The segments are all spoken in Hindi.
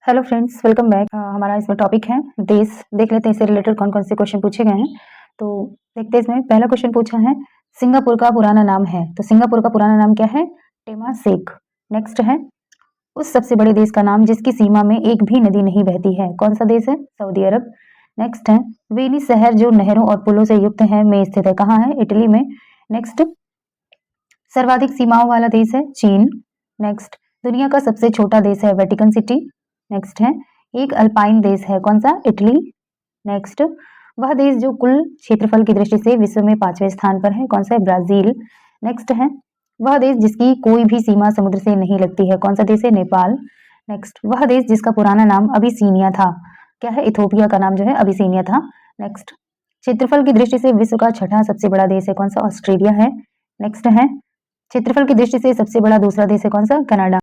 Hello friends, welcome back. हमारा इसमें टॉपिक है देश। देख लेते हैं इससे रिलेटेड कौन कौन से क्वेश्चन पूछे गए हैं। तो देखते हैं, इसमें पहला क्वेश्चन पूछा है सिंगापुर का पुराना नाम है। तो सिंगापुर का पुराना नाम क्या है? टेमासेक। नेक्स्ट है उस सबसे बड़े देश का नाम जिसकी सीमा में एक भी नदी नहीं बहती है। कौन सा देश है? सऊदी अरब। नेक्स्ट है वेनिस शहर जो नहरों और पुलों से युक्त है में स्थित है। कहाँ है? इटली में। नेक्स्ट सर्वाधिक सीमाओं वाला देश है चीन। नेक्स्ट दुनिया का सबसे छोटा देश है वेटिकन सिटी। नेक्स्ट है एक अल्पाइन देश है। कौन सा? इटली। नेक्स्ट वह देश जो कुल क्षेत्रफल की दृष्टि से विश्व में 5वें स्थान पर है। कौन सा है? ब्राजील। नेक्स्ट है वह देश जिसकी कोई भी सीमा समुद्र से नहीं लगती है। कौन सा देश है? नेपाल। नेक्स्ट वह देश जिसका पुराना नाम अबिसीनिया था। क्या है? इथोपिया का नाम जो है अबिसीनिया था। नेक्स्ट क्षेत्रफल की दृष्टि से विश्व का छठा सबसे बड़ा देश है। कौन सा? ऑस्ट्रेलिया है। नेक्स्ट है क्षेत्रफल की दृष्टि से सबसे बड़ा दूसरा देश है। कौन सा? कनाडा।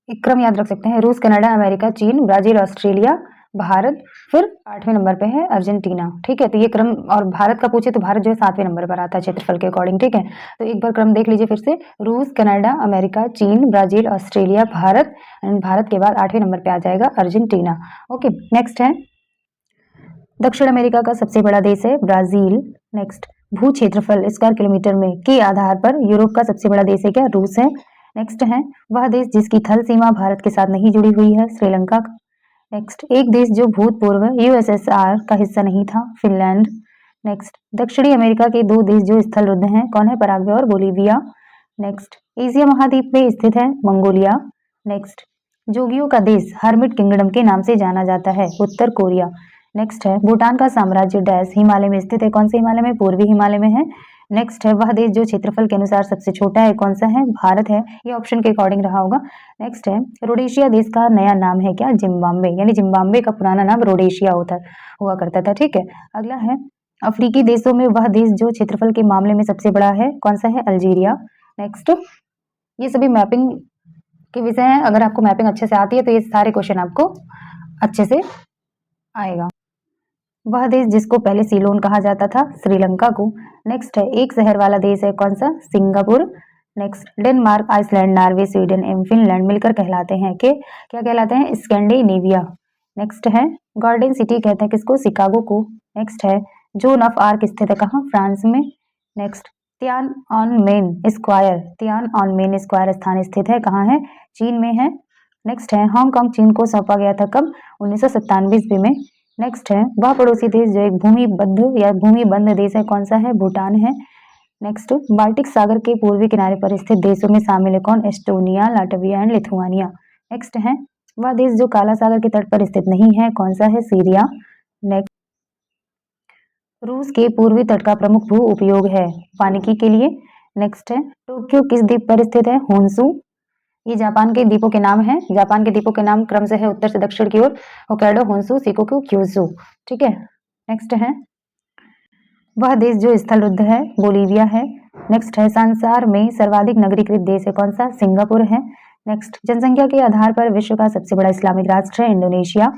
एक क्रम याद रख सकते हैं, रूस, कनाडा, अमेरिका, चीन, ब्राजील, ऑस्ट्रेलिया, भारत, फिर 8वें नंबर पे है अर्जेंटीना। ठीक है, तो ये क्रम, और भारत का पूछे तो भारत जो है 7वें नंबर पर आता है क्षेत्रफल के अकॉर्डिंग। ठीक है, तो एक बार क्रम देख लीजिए फिर से, रूस, कनाडा, अमेरिका, चीन, Brazil, Australia, Bharat, and Bharat के बाद 8वें नंबर पे आ जाएगा अर्जेंटीना। ओके, नेक्स्ट है दक्षिण अमेरिका का सबसे बड़ा देश है ब्राजील। नेक्स्ट भू क्षेत्रफल स्क्वायर किलोमीटर में के आधार पर यूरोप का सबसे बड़ा देश है क्या? रूस है। नेक्स्ट है वह देश जिसकी थल सीमा भारत के साथ नहीं जुड़ी हुई है। श्रीलंका। नेक्स्ट एक देश जो भूतपूर्व यूएसएसआर का हिस्सा नहीं था। फिनलैंड। नेक्स्ट दक्षिणी अमेरिका के दो देश जो स्थल रुद्ध हैं। कौन है? पराग्वे और बोलीविया। नेक्स्ट एशिया महाद्वीप में स्थित है मंगोलिया। नेक्स्ट जोगियों का देश हर्मिट किंगडम के नाम से जाना जाता है। उत्तर कोरिया। नेक्स्ट है भूटान का साम्राज्य डैश हिमालय में स्थित है। कौन से हिमालय में? पूर्वी हिमालय में है। नेक्स्ट है वह देश जो क्षेत्रफल के अनुसार सबसे छोटा है। कौन सा है? भारत है। ये ऑप्शन के अकॉर्डिंग रहा होगा। नेक्स्ट है रोडेशिया देश का नया नाम है क्या? जिम्बाब्वे, यानी जिम्बाब्वे का पुराना नाम रोडेशिया हुआ करता था। ठीक है, अगला है अफ्रीकी देशों में वह देश जो क्षेत्रफल के मामले में सबसे बड़ा है। कौन सा है? अल्जीरिया। नेक्स्ट ये सभी मैपिंग के विषय हैं। अगर आपको मैपिंग अच्छे से आती है तो ये सारे क्वेश्चन आपको अच्छे से आएगा। वह देश जिसको पहले सीलोन कहा जाता था, श्रीलंका को। नेक्स्ट है एक शहर वाला देश है। कौन सा? Singapore. Next Denmark, Iceland, Norway, Sweden एवं फिनलैंड मिलकर कहलाते हैं कि क्या कहलाते हैं? स्कैंडिनेविया। नेक्स्ट है गार्डन सिटी कहते हैं किसको? शिकागो को। नेक्स्ट है जोन ऑफ आर्क स्थित है कहाँ? फ्रांस में। नेक्स्ट तियानअनमेन स्क्वायर स्थान स्थित है कहाँ है? चीन में है। नेक्स्ट है हांगकांग चीन को सौंपा गया था कब? 1997 ईस्वी में। नेक्स्ट है वह पड़ोसी देश जो एक भूमिबंध देश है। कौन सा है? भूटान है। नेक्स्ट बाल्टिक सागर के पूर्वी किनारे पर स्थित देशों में शामिल है कौन? Estonia, Latvia and Lithuania. Next है वह देश जो काला सागर के तट पर स्थित नहीं है। कौन सा है? सीरिया। नेक्स्ट रूस के पूर्वी तट का प्रमुख भू उपयोग है वानिकी के लिए। नेक्स्ट है टोक्यो किस द्वीप पर स्थित है? होन्शु। ये जापान के द्वीपों के नाम हैं। जापान के द्वीपों के नाम क्रम से है उत्तर से दक्षिण की ओर, होक्काइडो, होन्शु, शिकोकू, क्यूशू। ठीक है, नेक्स्ट है वह देश जो स्थलरुद्ध है, बोलीविया है। नेक्स्ट है संसार में सर्वाधिक नगरीकृत देश है। कौन सा? सिंगापुर है। नेक्स्ट जनसंख्या के आधार पर विश्व का सबसे बड़ा इस्लामिक राष्ट्र है इंडोनेशिया।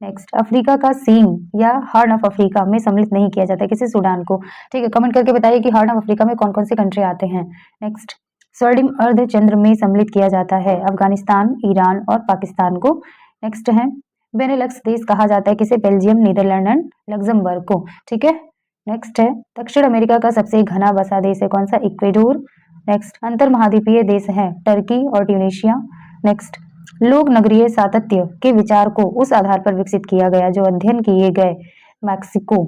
नेक्स्ट अफ्रीका का सींग या हॉर्न ऑफ अफ्रीका में सम्मिलित नहीं किया जाता किसी सूडान को। ठीक है, कमेंट करके बताइए कि हॉर्न ऑफ अफ्रीका में कौन कौन से कंट्री आते हैं। नेक्स्ट स्वर्णिम अर्ध चंद्र में सम्मिलित किया जाता है अफगानिस्तान, ईरान और पाकिस्तान को। नेक्स्ट है बेनेलक्स देश कहा जाता है किसे? बेल्जियम, नीदरलैंड एंड लग्जमबर्ग को। ठीक है, नेक्स्ट है दक्षिण अमेरिका का सबसे घना बसा देश है। कौन सा? इक्वेडोर। नेक्स्ट अंतर महाद्वीपीय देश है टर्की और ट्यूनीशिया। नेक्स्ट लोक नगरीय सातत्य के विचार को उस आधार पर विकसित किया गया जो अध्ययन किए गए मैक्सिको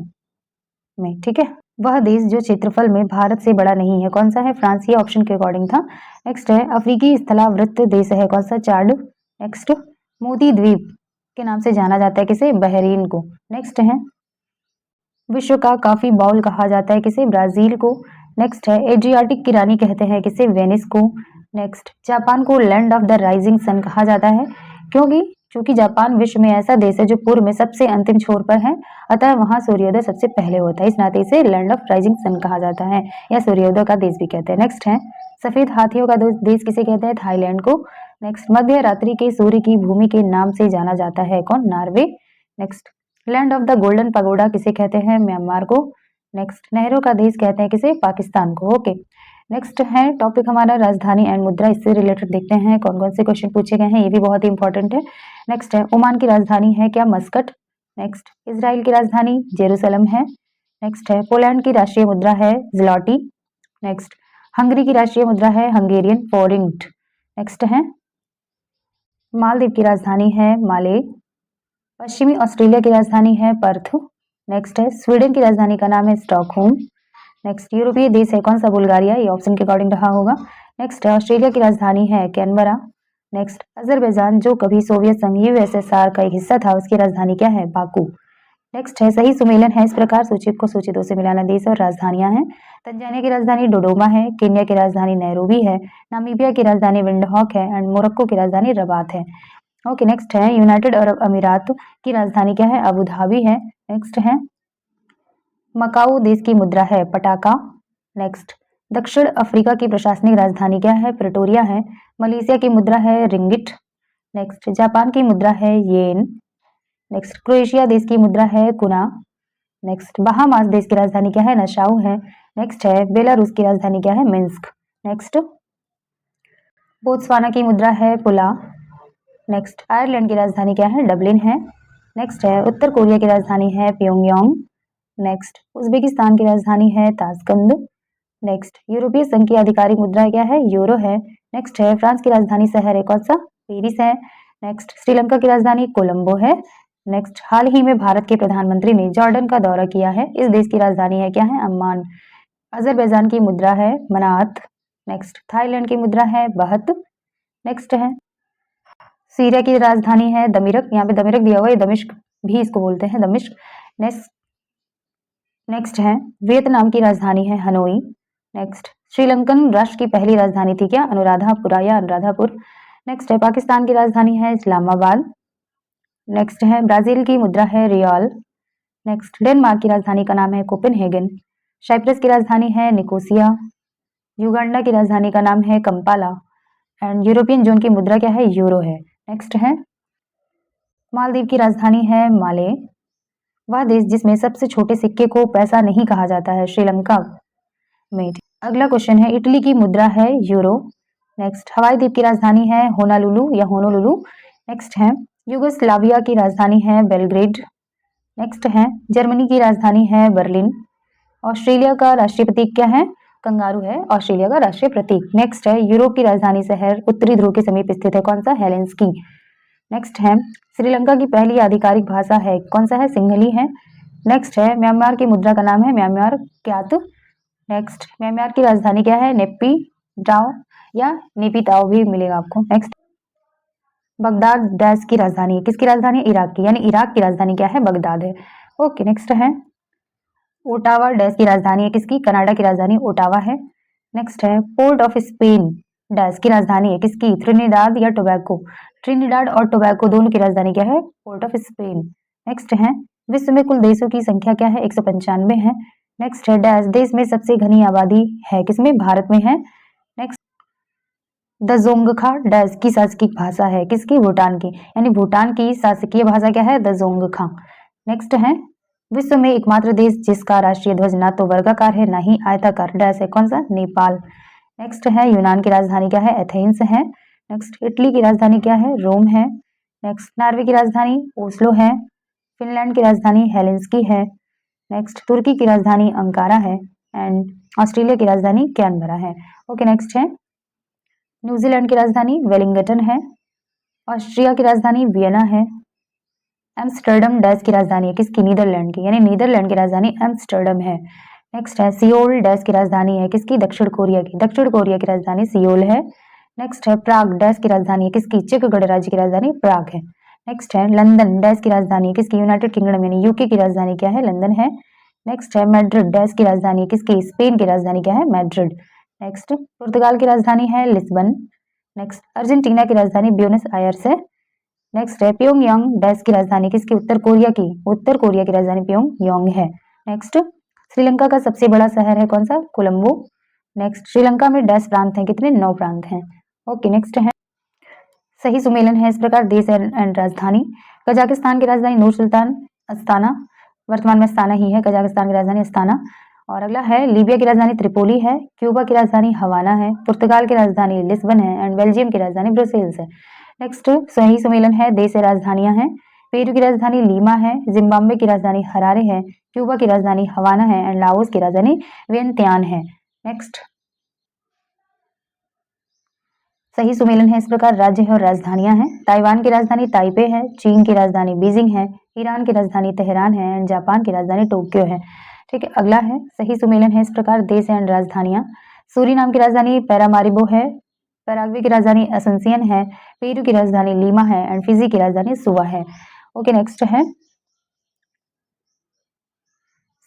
में। ठीक है, वह देश जो क्षेत्रफल में भारत से बड़ा नहीं है। कौन सा है? फ्रांस। ये ऑप्शन के अकॉर्डिंग था। नेक्स्ट है अफ्रीकी स्थलावृत्त देश है। कौन सा? चाड। नेक्स्ट मोती द्वीप के नाम से जाना जाता है किसे? बहरीन को। नेक्स्ट है विश्व का कॉफी बाउल कहा जाता है किसे? ब्राजील को। नेक्स्ट है एड्रियाटिक की रानी कहते हैं किसे? वेनिस को। नेक्स्ट जापान को land of the rising sun कहा जाता है क्योंकि जापान विश्व में ऐसा देश है जो पूर्व में सबसे अंतिम छोर पर है, अतः वहां सूर्योदय सबसे पहले होता है, इस नाते इसे लैंड ऑफ राइजिंग सन कहा जाता है या सूर्योदय का देश भी कहते हैं। नेक्स्ट है सफेद हाथियों का देश किसे कहते हैं? थाईलैंड को। नेक्स्ट मध्य रात्रि के सूर्य की भूमि के नाम से जाना जाता है कौन? Norway. Next land of the golden pagoda किसे कहते हैं? म्यांमार को। नेक्स्ट नहरों का देश कहते हैं किसे? पाकिस्तान को। ओके, नेक्स्ट है टॉपिक हमारा राजधानी एंड मुद्रा, इससे रिलेटेड देखते हैं कौन कौन से क्वेश्चन पूछे गए हैं, ये भी बहुत ही इंपॉर्टेंट है। नेक्स्ट है ओमान की राजधानी है क्या, मस्कट। नेक्स्ट इजराइल की राजधानी जेरूसलम है। नेक्स्ट है पोलैंड की राष्ट्रीय मुद्रा है ज़्लॉटी। नेक्स्ट हंगरी की राष्ट्रीय मुद्रा है हंगेरियन फोरिंट। नेक्स्ट है मालदीव की राजधानी है माले। पश्चिमी ऑस्ट्रेलिया की राजधानी है पर्थ। नेक्स्ट है स्वीडन की राजधानी का नाम है स्टॉकहोम। नेक्स्ट यूरोपीय देश है कौन सा, बुल्गारिया, ये ऑप्शन के अकॉर्डिंग रहा होगा। नेक्स्ट है ऑस्ट्रेलिया की राजधानी है कैनबरा। नेक्स्ट अजरबैजान जो कभी सोवियत संघ यूएसएसआर का एक हिस्सा था, उसकी राजधानी क्या है, बाकू। नेक्स्ट है सही सुमेलन है इस प्रकार सूची को सूची 2 से मिलाना, देश और राजधानियां हैं। तंजानिया की राजधानी डोडोमा है, केन्या की राजधानी नैरोबी है, नामीबिया की राजधानी विंडहॉक है एंड मोरक्को की राजधानी रबात है। ओके नेक्स्ट है यूनाइटेड अरब अमीरात की राजधानी क्या है, अबू धाबी है। नेक्स्ट है मकाऊ देश की मुद्रा है पटाका। नेक्स्ट दक्षिण अफ्रीका की प्रशासनिक राजधानी क्या है, प्रिटोरिया है। मलेशिया की मुद्रा है रिंगिट। नेक्स्ट जापान की मुद्रा है येन। नेक्स्ट क्रोएशिया देश की मुद्रा है कुना। नेक्स्ट बहामास देश की राजधानी क्या है, नशाऊ है। नेक्स्ट है बेलारूस की राजधानी क्या है, मिन्स्क। नेक्स्ट बोत्सवाना की मुद्रा है पुला। नेक्स्ट आयरलैंड की राजधानी क्या है, डबलिन है। नेक्स्ट है उत्तर कोरिया की राजधानी है प्योंगयांग। नेक्स्ट उज्बेकिस्तान की राजधानी है ताशकंद। नेक्स्ट यूरोपीय संघ की आधिकारिक मुद्रा क्या है, यूरो है। नेक्स्ट है फ्रांस की राजधानी शहर है कौन सा, पेरिस है। नेक्स्ट श्रीलंका की राजधानी कोलंबो है। नेक्स्ट हाल ही में भारत के प्रधानमंत्री ने जॉर्डन का दौरा किया है, इस देश की राजधानी है क्या है, अम्मान। अजरबैजान की मुद्रा है मनात। नेक्स्ट थाईलैंड की मुद्रा है बहत। नेक्स्ट है सीरिया की राजधानी है दमिश्क, यहाँ पे दमिश्क दिया हुआ है, दमिश्क भी इसको बोलते हैं, दमिश्क। नेक्स्ट नेक्स्ट है वियतनाम की राजधानी है हनोई। नेक्स्ट श्रीलंकन राष्ट्र की पहली राजधानी थी क्या, अनुराधापुरा या अनुराधापुर। नेक्स्ट है पाकिस्तान की राजधानी है इस्लामाबाद। नेक्स्ट है ब्राजील की मुद्रा है रियाल। नेक्स्ट डेनमार्क की राजधानी का नाम है कोपेनहेगन। साइप्रस की राजधानी है निकोसिया। युगांडा की राजधानी का नाम है कंपाला एंड यूरोपियन जोन की मुद्रा क्या है, यूरो है। नेक्स्ट है मालदीव की राजधानी है माले। वह देश जिसमें सबसे छोटे सिक्के को पैसा नहीं कहा जाता है, श्रीलंका में। अगला क्वेश्चन है इटली की मुद्रा है यूरो। नेक्स्ट हवाई द्वीप की राजधानी है होनालुलु या होनोलुलु। नेक्स्ट है युगोस्लाविया की राजधानी है बेलग्रेड। नेक्स्ट है जर्मनी की राजधानी है बर्लिन। ऑस्ट्रेलिया का राष्ट्रीय प्रतीक क्या है, कंगारू है ऑस्ट्रेलिया का राष्ट्रीय प्रतीक। नेक्स्ट है यूरोप की राजधानी शहर उत्तरी ध्रुव के समीप स्थित है कौन सा, हेलेंस्की। नेक्स्ट है श्रीलंका की पहली आधिकारिक भाषा है कौन सा है, सिंहली है। नेक्स्ट है म्यांमार की मुद्रा का नाम है म्यांमार क्यात। नेक्स्ट म्यांमार की राजधानी क्या है, नेपी डाओ या नेपीताओ भी मिलेगा आपको। नेक्स्ट बगदाद डैश की राजधानी है, किसकी राजधानी है, इराक की, यानी इराक की राजधानी क्या है, बगदाद है। ओके नेक्स्ट है ओटावा डैश की राजधानी है किसकी, कनाडा की राजधानी ओटावा है। नेक्स्ट है पोर्ट ऑफ स्पेन डैश की राजधानी है किसकी, ट्रिनिडाद या टोबैको। ट्रिनिडाड और टोबैको दोनों की राजधानी क्या है, पोर्ट ऑफ स्पेन। नेक्स्ट है विश्व में कुल देशों की संख्या क्या है, 195 है। नेक्स्ट है डैश देश में सबसे घनी आबादी है किसमें, भारत में है। नेक्स्ट द जोंगखा डैश की शासकीय भाषा है किसकी, भूटान की, यानी भूटान की शासकीय भाषा क्या है, द जोंगखा। नेक्स्ट है विश्व में एकमात्र देश जिसका राष्ट्रीय ध्वज ना तो वर्गाकार है ना ही आयताकार डैश है कौन सा, नेपाल। नेक्स्ट है यूनान की राजधानी क्या है, एथेंस है। नेक्स्ट इटली की राजधानी क्या है, रोम है। नेक्स्ट नॉर्वे की राजधानी ओस्लो है। फिनलैंड की राजधानी हेलेंस्की है। नेक्स्ट तुर्की की राजधानी अंकारा है एंड ऑस्ट्रेलिया की राजधानी कैनबरा है। ओके नेक्स्ट है न्यूजीलैंड की राजधानी वेलिंगटन है। ऑस्ट्रिया की राजधानी वियना है। एम्स्टर्डम डैश की राजधानी है किसकी, नीदरलैंड की, यानी नीदरलैंड की राजधानी एम्स्टर्डम है। नेक्स्ट है सियोल डैश की राजधानी है किसकी, दक्षिण कोरिया की, दक्षिण कोरिया की राजधानी सियोल है। नेक्स्ट है प्राग डैश की राजधानी है किसकी, चेक गणराज्य की राजधानी प्राग है। नेक्स्ट है लंदन डैश की राजधानी है किसकी, यूनाइटेड किंगडम यानी यूके की राजधानी क्या है, लंदन है। नेक्स्ट है मैड्रिड डैश की राजधानी है किसकी, स्पेन की राजधानी क्या है, मैड्रिड। नेक्स्ट पुर्तगाल की राजधानी है लिस्बन। नेक्स्ट अर्जेंटीना की राजधानी ब्यूनस आयर्स है। नेक्स्ट है प्योंगयांग डैश की राजधानी किसकी, उत्तर कोरिया की, उत्तर कोरिया की राजधानी प्योंगयांग है। नेक्स्ट श्रीलंका का सबसे बड़ा शहर है कौन सा, कोलंबो। नेक्स्ट श्रीलंका में डैश प्रांत हैं कितने, 9 प्रांत हैं। ओके नेक्स्ट है सही सुमेलन है इस प्रकार देश एंड राजधानी। कजाकिस्तान की राजधानी नूर सुल्तान, अस्ताना, वर्तमान में अस्ताना ही है कजाकिस्तान की राजधानी अस्ताना। और अगला है लीबिया की राजधानी त्रिपोली है, क्यूबा की राजधानी हवाना है, पुर्तगाल की राजधानी लिस्बन है एंड बेल्जियम की राजधानी ब्रुसेल्स है। नेक्स्ट सही सुमेलन है देश से राजधानियां हैं, पेरू की राजधानी लीमा है, जिम्बाब्वे की राजधानी हरारे है, क्यूबा की राजधानी हवाना है एंड लाओस की राजधानी वियंतियान है। नेक्स्ट सही सुमेलन है इस प्रकार राज्य है और राजधानियां हैं, ताइवान की राजधानी ताइपे है, चीन की राजधानी बीजिंग है, ईरान की राजधानी तेहरान है एंड जापान की राजधानी टोक्यो है। ठीक है, अगला है सही सुमेलन है इस प्रकार देश एंड राजधानियां, सूरीनाम की राजधानी पैरामारिबो है, पैराग्वे की राजधानी असंसियन है, पेरू की राजधानी लीमा है एंड फिजी की राजधानी सुवा है। ओके, नेक्स्ट है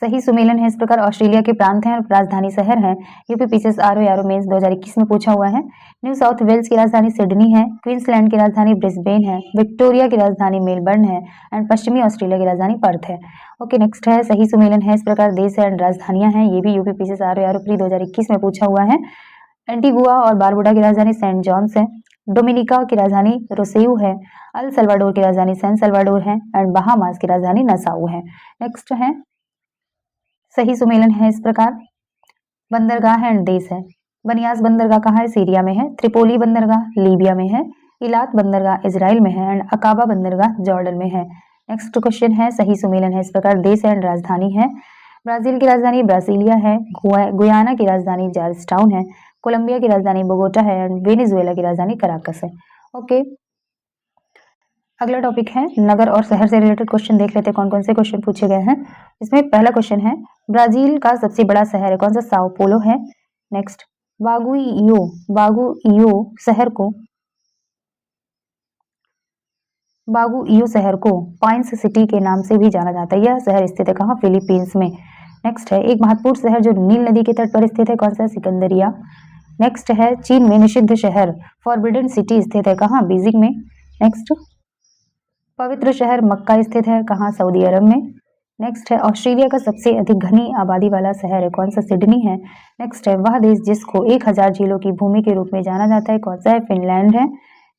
सही सुमेलन है इस प्रकार ऑस्ट्रेलिया के प्रांत हैं और राजधानी शहर है। यूपी पीसीएस आरओ यारो मेंस 2021 में पूछा हुआ है। न्यू साउथ वेल्स की राजधानी सिडनी है, क्वींसलैंड की राजधानी ब्रिस्बेन है, विक्टोरिया की राजधानी मेलबर्न है एंड पश्चिमी ऑस्ट्रेलिया की राजधानी पर्थ है। ओके, नेक्स्ट है सही सुमेलन है इस प्रकार देश एंड राजधानियां हैं, ये भी यूपी पीसीएस आरओ यारो प्री 2021 में पूछा हुआ है। एंटीगुआ और बारबुडा की राजधानी सेंट जॉन्स है, डोमिनिका की राजधानी रोसेयू है, अल सल्वाडोर की राजधानी सैन सल्वाडोर है एंड बहामास की राजधानी नसाउ है। नेक्स्ट है सही सुमेलन है इस प्रकार बंदरगाह एंड देश है, बनियास बंदरगाह कहाँ है? सीरिया में है, त्रिपोली बंदरगाह लीबिया में है, इलात बंदरगाह इजराइल में है एंड अकाबा बंदरगाह जॉर्डन में है। नेक्स्ट क्वेश्चन है सही सुमेलन है इस प्रकार देश एंड राजधानी है, ब्राजील की राजधानी ब्रासीलिया है, गुयाना की राजधानी जॉर्जटाउन है, कोलंबिया की राजधानी बोगोटा है एंड वेनेजुएला की राजधानी कराकस है। ओके, अगला टॉपिक है नगर और शहर से रिलेटेड क्वेश्चन देख लेते हैं कौन कौन से क्वेश्चन पूछे गए हैं। इसमें पहला क्वेश्चन है ब्राजील का सबसे बड़ा शहर है कौन सा? साओ पोलो है। नेक्स्ट बागुइयो शहर को पाइन्स सिटी के नाम से भी जाना जाता है। यह शहर स्थित है कहाँ? फिलीपींस में। नेक्स्ट है एक महत्वपूर्ण शहर जो नील नदी के तट पर स्थित है कौन सा? सिकंदरिया। नेक्स्ट है चीन में निषिद्ध शहर फॉरबिडन सिटी स्थित है कहाँ? बीजिंग में। नेक्स्ट पवित्र शहर मक्का स्थित है कहाँ? सऊदी अरब में। नेक्स्ट है ऑस्ट्रेलिया का सबसे अधिक घनी आबादी वाला शहर है कौन सा? सिडनी है। नेक्स्ट है वह देश जिसको 1000 झीलों की भूमि के रूप में जाना जाता है कौन सा है? फिनलैंड है।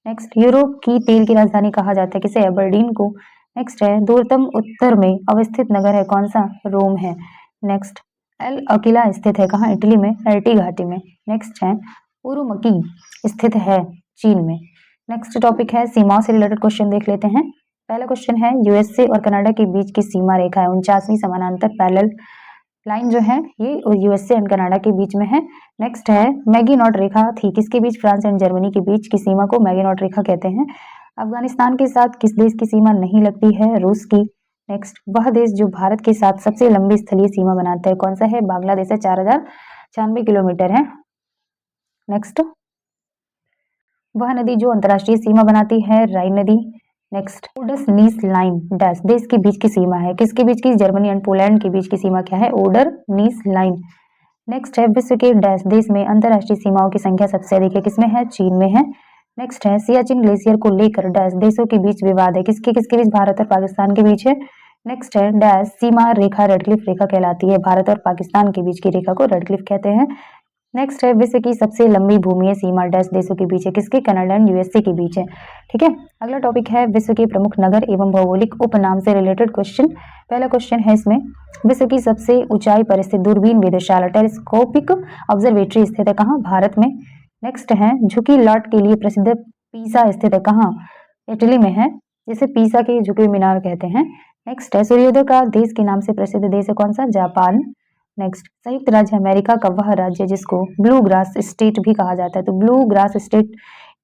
नेक्स्ट यूरोप की तेल की राजधानी कहा जाता है किसे? एबरडीन को। नेक्स्ट है दूरतम उत्तर में अवस्थित नगर है कौन सा? रोम है। नेक्स्ट एल अकीला स्थित है कहाँ? इटली में, एल्टी घाटी में। नेक्स्ट है उरुमकी स्थित है चीन में। नेक्स्ट टॉपिक है सीमाओं से रिलेटेड क्वेश्चन देख लेते हैं। पहला क्वेश्चन है यूएसए और कनाडा के बीच की सीमा रेखा है 49वीं समानांतर पैरेलल लाइन जो है ये यूएसए एंड कनाडा के बीच में है। नेक्स्ट है मैगीनॉट रेखा थी किसके बीच? फ्रांस एंड जर्मनी के बीच की सीमा को मैगीनॉट रेखा कहते हैं। अफगानिस्तान के साथ किस देश की सीमा नहीं लगती है? रूस की। नेक्स्ट वह देश जो भारत के साथ सबसे लंबी स्थलीय सीमा बनाता है कौन सा है? बांग्लादेश है, 4096 किलोमीटर है। नेक्स्ट वह नदी जो अंतरराष्ट्रीय सीमा बनाती है? राइन नदी। नेक्स्ट ओडस नीस लाइन डैश देश के बीच की सीमा है किसके बीच की? जर्मनी एंड पोलैंड के बीच की सीमा क्या है? ओडर नीस लाइन। नेक्स्ट है विश्व के डैश देश में अंतरराष्ट्रीय सीमाओं की संख्या सबसे अधिक है किसमें है? चीन में है। नेक्स्ट है सियाचिन ग्लेशियर को लेकर डैश देशों के बीच विवाद है किसके किसके बीच? भारत और पाकिस्तान के बीच है। नेक्स्ट है डैश सीमा रेखा रेडक्लिफ रेखा कहलाती है, भारत और पाकिस्तान के बीच की रेखा को रेडक्लिफ कहते हैं। नेक्स्ट है विश्व की सबसे लंबी भूमि सीमा डैश देशों के बीच है किसके? कनाडा एंड यूएसए के बीच है। ठीक है, अगला टॉपिक है विश्व के प्रमुख नगर एवं भौगोलिक उपनाम से रिलेटेड क्वेश्चन। पहला क्वेश्चन है इसमें विश्व की सबसे ऊंचाई पर स्थित दूरबीन वेधशाला टेलीस्कोपिक ऑब्जर्वेटरी स्थित है कहाँ? भारत में। नेक्स्ट है झुकी लाट के लिए प्रसिद्ध पीसा स्थित है कहाँ? इटली में है, जिसे पीसा के झुके मीनार कहते हैं। नेक्स्ट है सूर्योदय का देश के नाम से प्रसिद्ध देश है कौन सा? जापान। नेक्स्ट संयुक्त राज्य अमेरिका का वह राज्य जिसको ब्लू ग्रास स्टेट भी कहा जाता है, तो ब्लू ग्रास स्टेट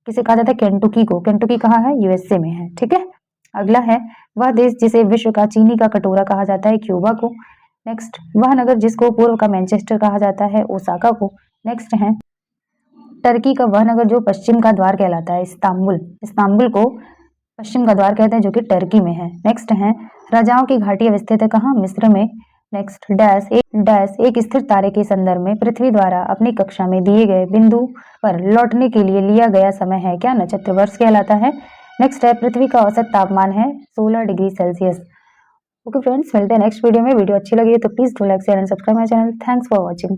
किसे कहा जाता है? केंटुकी को। केंटुकी कहाँ है? यूएसए में है। ठीक है, अगला है वह देश जिसे विश्व का चीनी का कटोरा कहा जाता है? क्यूबा को। नेक्स्ट वह नगर जिसको पूर्व का मैनचेस्टर कहा जाता है? ओसाका को। नेक्स्ट है टर्की का वह नगर जो पश्चिम का द्वार कहलाता है? इस्तांबुल। इस्तांबुल को पश्चिम का द्वार कहते हैं जो कि टर्की में है। नेक्स्ट है राजाओं की घाटी अवस्थित है कहाँ? मिस्र में। नेक्स्ट डैश एक स्थिर तारे के संदर्भ में पृथ्वी द्वारा अपनी कक्षा में दिए गए बिंदु पर लौटने के लिए लिया गया समय है क्या? नक्षत्र वर्ष कहलाता है। नेक्स्ट है पृथ्वी का औसत तापमान है 16 डिग्री सेल्सियस। ओके फ्रेंड्स, मिलते हैं नेक्स्ट वीडियो में। वीडियो अच्छी लगी है तो please do like share and subscribe my channel. Thanks for watching.